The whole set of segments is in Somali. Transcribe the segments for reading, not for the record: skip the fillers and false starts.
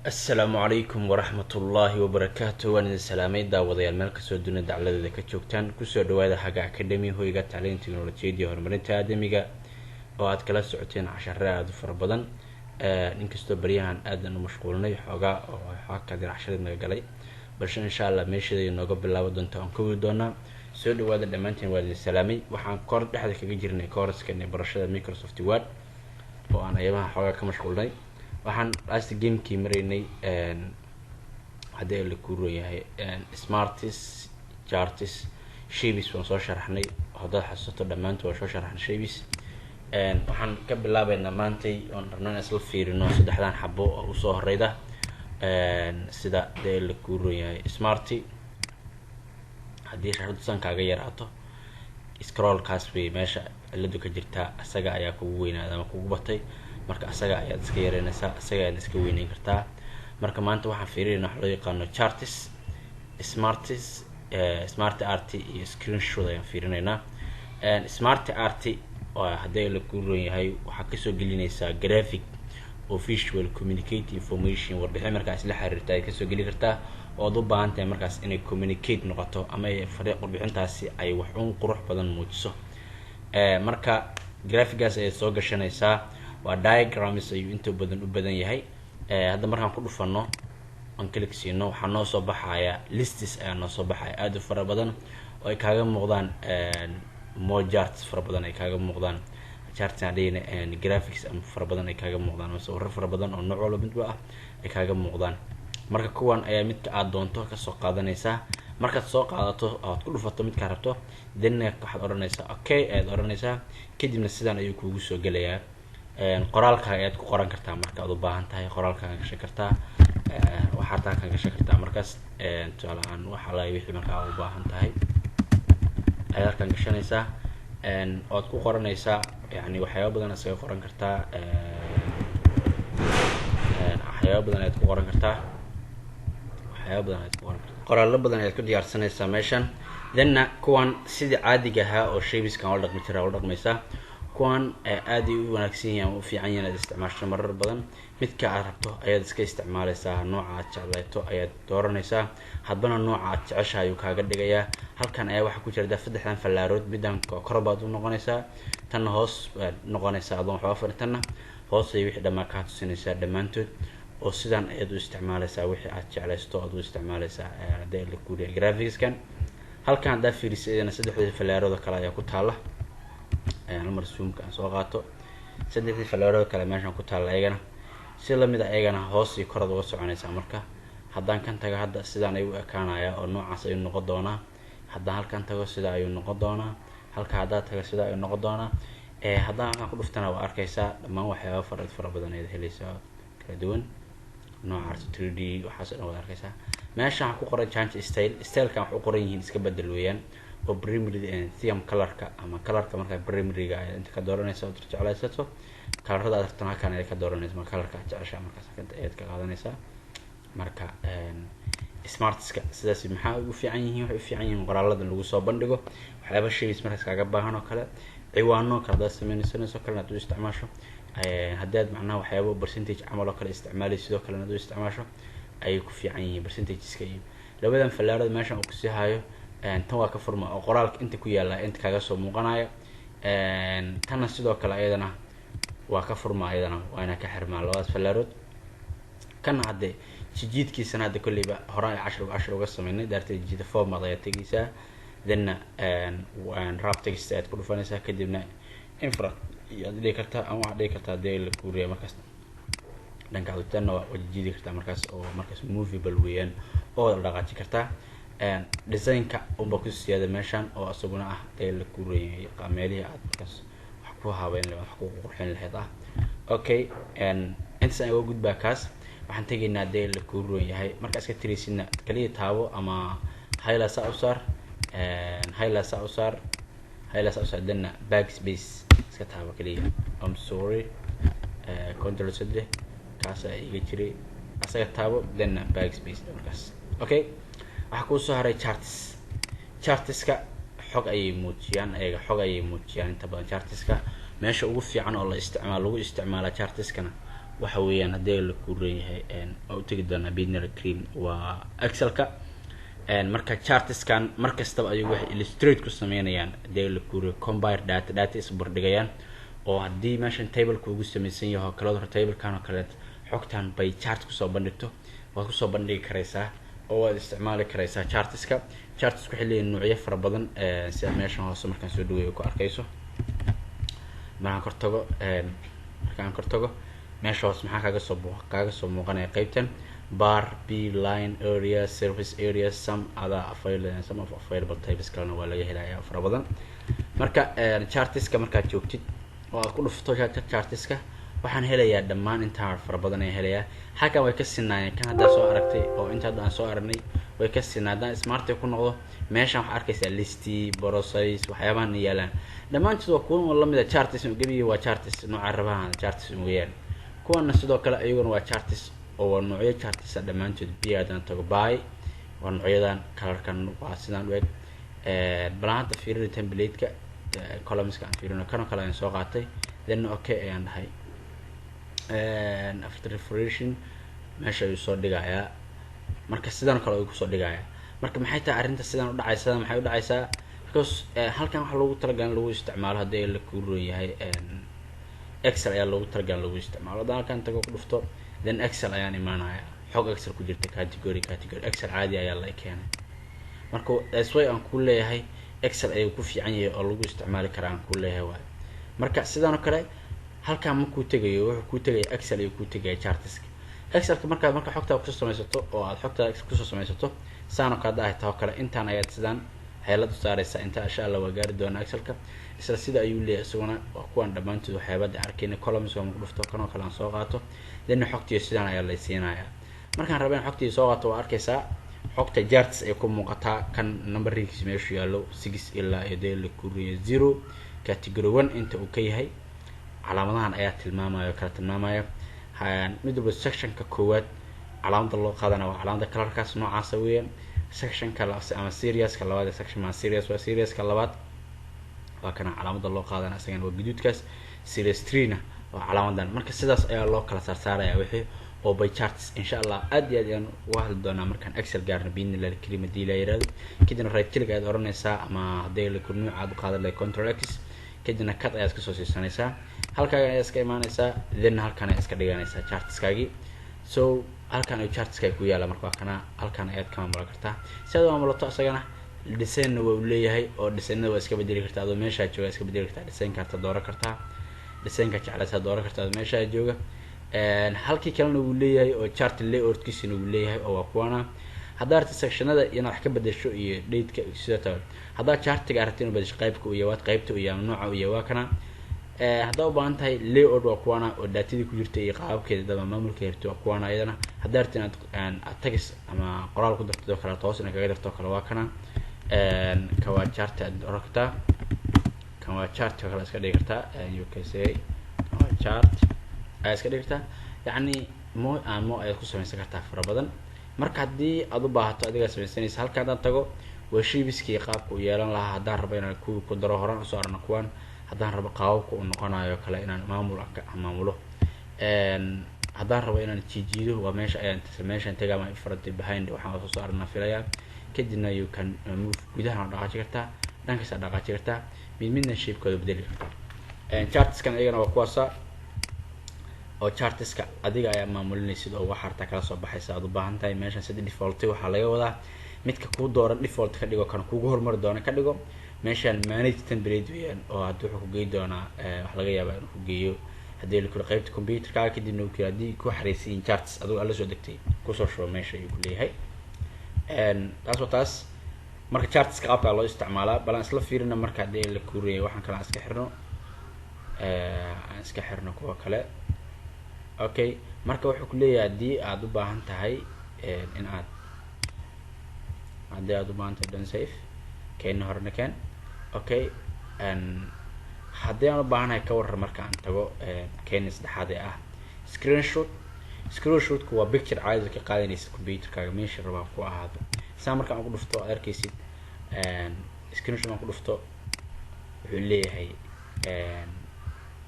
السلام عليكم ورحمة الله وبركاته. وأنا السلامي داوديال مeel kasoo dunida dacladeeda ka joogtaan kusoo dhawaada Haga Academy hoyga tacliinta teknolojiyadda iyo horumarinta aadamiga oo aad kala socoteen casharro aad u fara badan inkastoo baryahan aadan u mashquulnay xoogaa oo waxa ka dir casharada naga galay balse insha Allah meeshaday nooga bilaabo doonto aan ku doonaa soo dhawaada dhamaantiin waa idin salaamay waxaan kor dhexda kaga jirnay koorskan barashada Microsoft Word oo aan ayaamaha xoogaa ka mashquulnay waxaan last game-kii maraynay hadii la kuuro yahay smarties charts shapes waan soo sharaxnay hadda xasuusto dhamaantood waan soo sharaxnay shapes waxaan ka bilaabaynaa maantay oon rabnaa isla fiirino saddexdan xabo oo soo horeyda sida hadii la kuuro yahay smartie hadii sharaxsan kaaga yaraato scroll kaas way meesha ciladu ka jirta asaga ayaa kugu weynaada ama kugu batay marka asaga ayaad iska yareynaysaa asaga ayaad iska weyneyn kartaa marka maanta waxaan fiirinaynaa waxa loo yaqaano charts smarties smart art iyo screenshot ayaan fiirinaynaa smart art oo hadii la ku roon yahay waxa ka soo gelinaysaa graphic oo visual communicate information warbixin markaas la xiriirta ay ka soo geli kartaa oo u baahan tahay markaas inay communicate noqoto ama ay fariiq warbixintaasi ay wax uun qurux badan muujiso marka graphics ay soo gashanaysaa waa diagrams ay inta badan u badan yahay hadda markaan ku dhufano aan click siino waxa noo soo baxaya lists ayaa noo soo baxaya aad u fara badan oo ay kaaga muuqdaan more charts fara badan ay kaaga muuqdaan charts aan graphics am fara badan ay kaaga muuqdaan oo sawirro fara badan oo nooc walba mid ah ay kaaga muuqdaan marka kuwan ayaa midka aad doonto ka soo qaadanaysaa marka soo qaadato aad ku dhufato midka rabto dadna waxaad oranaysaa okay aad oranaysaa kadibna sidaan ayuu kuugu soo gelayaa qoraalka ayaad ku qoran kartaa marka aad u baahan tahay qoraalka ka gashan kartaa waxa taa ka gashan kartaa markaas tusaalahan waxa la wixii marka aad u baahan tahay ayaad ka gashanaysaa ood ku qoranaysaa yani waxyaabo badan aad qoran kartaa waxyaabo badan aad ku qoran kartaa qoraallo badan ayaad ku diyaarsanaysaa meeshan danna kuwan sidii caadiga ahaa oo shapeskan oo dhaqmi jiray oo dhaqmaysaa kuwan aad u wanaagsan yahay oo fiican yahay isticmaasho marar badan midka aad rabto ayaad iska isticmaalaysaa nooca aad jeclayto ayaad dooranaysaa hadbana nooca aad jeceshahay uu kaaga dhigayaa halkan ayaa waxa ku jira saddexdan falaarood midan kor baad u noqonaysaa tan hoos noqonaysaa adoon waxba farintan hoos ay wixii dhamaa ka tusinaysaa dhamaantood oo sidan ayaad u isticmaalaysaa wixii aad jeclaysto aad u isticmaalaysaa hadii la ku leeyahay graphicskan halkan hadda fiirisadana saddexda falaarood kale ayaa ku taala mar zoomka soo qaato saddexdii falaarood kale meeshan ku taala ayagana si la mid ah ayagana hoos iyo kor uga soconaysaa marka haddaan kan tago hadda sidaan ay u ekaanaya oo noocaas ay noqon doonaa haddaan halkan tago sida ay noqon doonaa halka hadda tago sida ay noqon doonaa haddaan halkan ku dhuftana waa arkaysaa dhammaan waxyaabo fara badan ay helaysaa kala duwan nooca 3D waxaas oo wada arkaysaa meeshan ku qoran change style-kan wax u qoran yihiin iska bedel weeyaan oo primary and theme color-ka ama color-ka marka primary-ga ay inta ka dooranayso oo jeclaysato color-rada aad tan halkan ay ka dooranayso marka color-ka jecesha markaas aad ka qaadanaysaa marka smartska sidaas maxaa ugu fiican yihiin wax u fiican yihiin qoraalada lagu soo bandhigo waxyaabo shapes markaas kaaga baahan oo kale ciwaano kala sameynayso kale aad u isticmaasho haddii aad macnaha waxyaabo percentage camal oo kale isticmaalay sidoo kale aad u isticmaasho ay ku fiican yihiin percentageska iyo labadan falaarada meeshan uu ku sii hayo tan waa ka furma oo qoraalka inta ku yaala inta kaga soo muuqanaya tan sidoo kale ayadana waa ka furma ayadana waa ina ka xirmaa labadaas falaarood kan hadde jiidkiisana hadda kulliba horaan 10 uga sameynay daartay jiida format ay tagaysaa danna waan rab text aad ku dhufanaysaa kadibna infra iyo dhigi kartaa ama dhigi kartaa dee la kuuriyo markaas dhanka codtana waa jiidi kartaa markaas oo markaas movable weeyaan oo la dhaqaaji kartaa design-ka umba ku siyaada meeshan oo asaguna ah ee la kuuriyo qameelihi aad markaas wax ku habeyn wax ku qurxin lahayd okay inta ay ugu gudbaa kaas waxaan tagaynaa dee la kuuriyo yahay markaas ka tiriisina kaliya taabo ama highlights u saar danna backspace iska taabo kaliya I'm sorry control Z kaas ay iga jiray asaga taabo danna backspace markaas okay waxa ku soo haray chartska xog ay muujiyaan inta badan chartska meesha ugu fiican oo la isticmaalo chartskana waxa weeyaan haddii la ku leeyahay oo u tagi doona binary green waa excelka marka chartskan markastaba ayagu waxay illustrate ku sameynayaan haddii la ku combine data is bordhigayaan oo haddii meeshan table ugu samaysan yahay kala hor table-kan oo kale xogtan bay chart ku soo bandhigto waad ku soo bandhigi karaysaa oo waad isticmaali karaysaa chartska waxay leeyihiin noocyo fara badan sida meeshan hoose markaan soo dhaweeyo ku arkayso markaan kortago meesha hoose maxaa kaaga soo muuqanaya qaybtan bar b line area service area some of available types kalena waa laga helayaa fara badan marka chartska markaad joogtid oo aad ku dhufto chartska waxaan helayaa dhammaan intaa fara badan ay helayaa halkan way ka sinaayeen kan hadda soo aragtay oo inta hadda aan soo aragnay way ka sinaadaan smart ku noqdo meeshan waxa arkaysaa listi process waxyaabahan yaalaan dhammaantood waa kuwan la mid ah charts gabiga waa charts nooca rabahan charts weeyaan kuwana sidoo kale ayaguna waa charts oo noocyo charts dhammaantood biyadan tago buy waa noocyadan colorkan waa sidaan u eg balaanta fiirina template-ka columns-ka aan fiirino kan kale aan soo qaatay then okay ayaan dhahay after refreshing meesha uu soo dhigayaa marka sidaan kale uu ku soo dhigayaa marka maxay tahay arrinta sidaan u dhacaysaa maxay u dhacaysaa because halkan waxa loogu talagalay lagu isticmaalo hadii la ku roon yahay excel ayaa loogu talagalay lagu isticmaalo hadaan halkan tago ku dhufto then excel ayaan imaanaya xog excel ku jirta category excel caadi ayaa la keenay marka that's why aan ku leeyahay excel ayuu ku fiican yahay oo lagu isticmaali karaa aan ku leeyahay marka sidaan kale halkan ma ku tagayo wuxuu ku tagay excel iyo ku tagay chartska excelka marka xogta ku soo samaysato oo aad xogta ku soo samaysato saano ka dahay taa kale intaan ayaad sidaan xeelad u saaraysa inta insha Allah waa gaari doona excelka isla sida ayuu leeyahay isaguna waa kuwan dhamaantood waxyaabada arkayna columns oo ku dhufto kan oo kale aan soo qaato then xogtiisa sidaan ayaa la siinayaa markaan rabeen xogtiisa soo qaato waa arkaysaa xogta charts ay ku muuqataa kan numberkiisa meesha yaalo 6 ilaa iyo ku riyo 0 category 1 inta uu ka yahay calaamadahan ayaa tilmaamaya mid walba sectionka koowaad calaamada loo qaadana waa calaamada colorkaas noocaas weeyaan sectionka ama seriouska labaad section ma seriouska labaad waa kana calaamada loo qaadana asagana waa guduudkaas serious 3 na waa calaamadan marka sidaas ayaa loo kala saaraya wixii oo by charts insha Allah aad iyo aad ayaan uga hadli doonaa markaan excel gaarno binary kelimadii la yiraahdo kadibna right click aad oranaysaa ama hadii la kurniyo aad u qaadan control x kadibna cut ayaad ka soo siisanaysaa halkaan ayaad iska imaanaysaa then halkaan ayaad iska dhiganaysaa chartskaagi so halkaan ay chartska ku yaala marka kana halkaan ayaad ka maamuli kartaa sidoo maamulato asagana design waa leeyahay oo design-nada waa iska bedeli kartaa adoo meesha jooga iska bedeli kartaa design karta dooran kartaa design-ka jeclaysa dooran kartaa meesha jooga halkii kalena uu leeyahay oo chart layout-kiisuna uu leeyahay oo waa kuwana haddaad aragto sectionada inaad wax ka bedesho iyo date-ka sidoo kale haddaad chart-ga aragto inaad bedesho qaybka uu yahay qaybta uu yahay nooca uu yahay waa kana haddaad u baahan tahay layout waa kuwana oo datadii ku jirta iyo qaababkeeda daba maamulka hirto waa kuwana ayadana haddaad aragto inaad tagis ama qoraal ku darto kala toos inaad kaga darto kale waa kana ka waa chart aad orantaa kan waa chart kale iska dhigi kartaa you can say waa chart ay iska dhigi kartaa yani mo ay ku samaysan kartaa fara badan marka hadii aad u baahato adiga samaysanaysa halka aad tago waa shaybiskii qaabka uu yeelan lahaa haddaan rabo inaan ku daro horaan soo arno kuwan haddaan rabo qaababka uu noqonayo kale inaan maamulo haddaan rabo inaan jiijiido waa meesha tagama farada behind waxaan soo arnaa filaya kadibna you can move gudaha dhaqaaji kartaa dhankaas dhaqaaji kartaa midna shape-kooda bedeli kartaa charts-kan ayagana waa kuwaasa oo charts-ka adiga ayaa maamulinaysid oo wax harta kala soo baxaysa aad u baahan tahay meeshan sida default waxa laga wadaa midka ku dooran default ka dhigo kan kugu hormar doona ka dhigo meeshan manage template weeyaan oo aad wuxuu ku geey doona wax laga yaabaa inuu ku geeyo hadii la kula qaybta computer-ka kadibna uu kiraadi ku xariisin charts adigu alla soo degtay ku soo show meesha uu ku leeyahay taas marka charts-ka qaabka loo isticmaalaa balan isla fiirina marka hadii la kuuriyay waxaan kala iska xirno kuwa kale okay marka wuxuu ku leeyahay hadii aad u baahan tahay in aad u baahan tahay dan safe keen horna keen okay hadii aan u baahanahay ka warar marka aan tago keen saddexaad ah screenshot ku waa picture caadi ka qaadanaysa computer-kaaga meesha rabaa ku ahaado saa marka aan ku dhufto arkaysid screenshot aan ku dhufto wuxuu leeyahay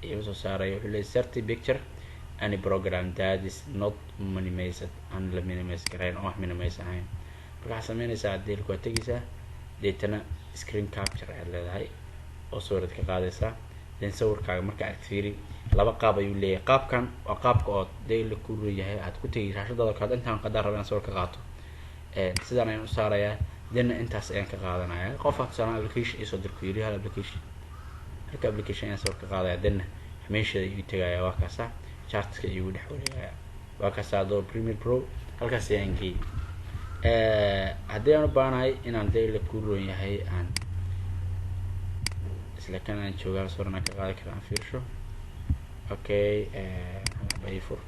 iyo soo saaray wuxuu leeyahay certi picture any program that is not minimized aan la minimize karayn oo wax minimize ahayn. Marka waxaad sameynaysaa deelku waa tegaysaa deetana screen capture aad leedahay oo sawirad ka qaadaysaa then sawirkaaga marka aad fiiri laba qaab ayuu leeyahay. qaabkan waa qaabka oo deel ku leeyahay aad ku tagay raashadada kale intaan qadar rabaan sawir ka qaato sidaan ayaan u saarayaa then intaas ayaan ka qaadanayaa qof aad saaran application isoo dir ku yiri hal application halka application ayaan sawir ka qaadayaa then meeshada uu tagayaa waa kaasa chartka igu dhex wareegaya waa kaasa Adobe Premiere Pro halkaas ayaan geeyay haddii aan u baahanahay inaan deel ku leeyahay aan isla kan aan joogaa sawirna ka qaadi karaan fiirsho okay bayfur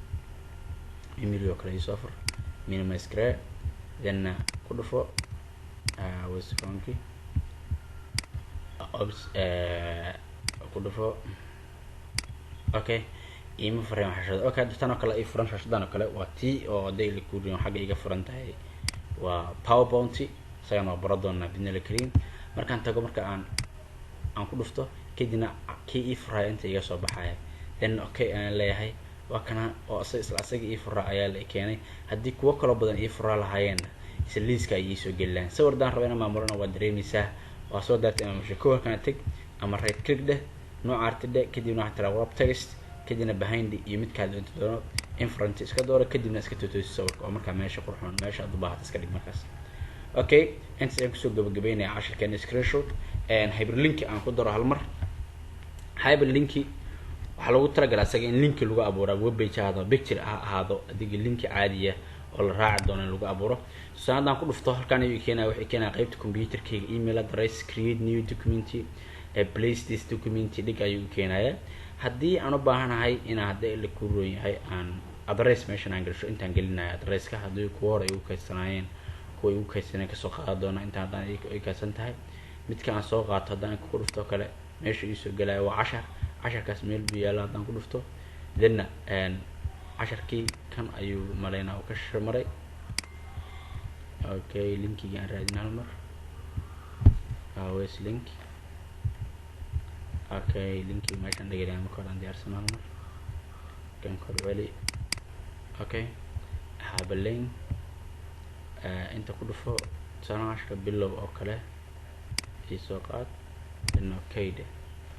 email oo kale isoo fur minimize kare then ku dhufo was funky ku dhufo okay ima furan xashada okay dadana kale ay furan xashadan kale waa tii oo daily kuurin xagga iga furan tahay waa PowerPoint sayana baradona binala kareem markaan tago marka aan ku dhufto kadibna kii ifraa inta iga soo baxay then okay aan leeyahay waa kana oo asaga ifraa ayaa la keenay hadii kuwa kala badan ifraa lahaayeen isla liiska ay soo gelaan sawirdan rabana maamulana waa dareemaysaa waa soo daartay ama shako kana tag ama right click dheh nooca artida kadibna waxa tira wrap text kadibna behind iyo mid kale inta doono in front iska dooro kadibna iska tootoos sawirka oo marka meesha qurxoon meesha aad u baahato iska dhig markaas okay inta aan ku soo gabagabeynaa casharkan screenshot hyperlink aan ku daro hal mar hyperlink waxa lagu talagalay asaga in link lagu abuuro web page ahaado picture ahaado adiga link caadi ah oo la raaci doono in lagu abuuro sanadaan ku dhufto halkaan ayuu keenaa wixii keenaa qaybta computerkayga email address create new document place this document dhig ayuu keenayaa haddii aan u baahanahay inaan hadda la ku roon yahay aan address meeshan aan gasho intaan gelinayo addresska haddii ku hore ay u kaysanaayeen kuwa ugu kaysanay ka soo qaado doona inta hadaan ay kaysan tahay midka aan soo qaato hadaan ku dhufto kale meesha ii soo galay waa 10 kaas meel biyaala hadaan ku dhufto then 10kii kan ayuu maleynaa oo ka shirmaray okay linkiga aan raadin hal mar where's link okay linkiga meeshan dhigay marka hore aan diyaarsan hal mar kan kor wali okay habalin inta ku dhufo sanaashka bilow oo kale isoo qaad then okay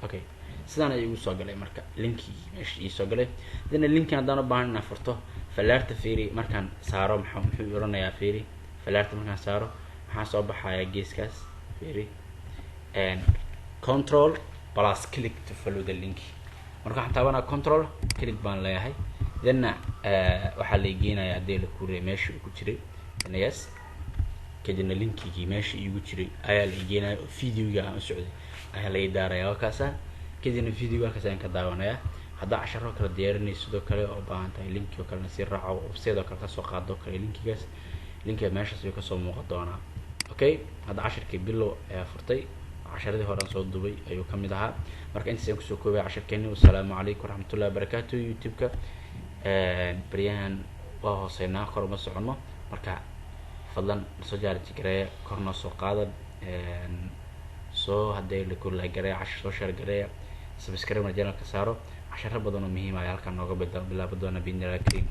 okay sidaan ay ugu soo galay marka linki meesha ii soo galay then linki hadaan u baahan inaan furto falaarta fiiri markaan saaro muxuu oranayaa fiiri falaarta markaan saaro waxaan soo baxayaa geeskaas fiiri and control plus click to follow the link marka waxaan taabanaa control click baan leeyahay then waxa la igeenayaa hadii la ku reeyay meesha uu ku jiray yes kadibna linkigi meesha iigu jiray ayaa la igeenayaa videoga aan u socday ayaa la idaarayaa kaasa kadibna videoga kaas aan ka daawanayaa hadda casharo kala diyaarinay sidoo kale oo baahan tahay linki oo kale si raaco oo sidoo kale ka soo qaado kale linkigaas linkiga meesha soo ka soo muuqan doona okay hadda casharkii bilow ayaa furtay casharadii hore soo dubay ayuu kamid ahaa marka intaas aan ku soo koobay casharkeeni wassalaamu calaykum waraxmatullaahi wabarakaatuh youtube-ka bariyahan waa hooseynaa kor uma socono marka fadlan soo jaarti gareeya korna soo qaada soo hadday la kula gareeya cashar soo share gareeya subscribe channel ka saaro casharo badan oo muhiim ah halkan nooga bilaabo doona biidhnilaahi kariim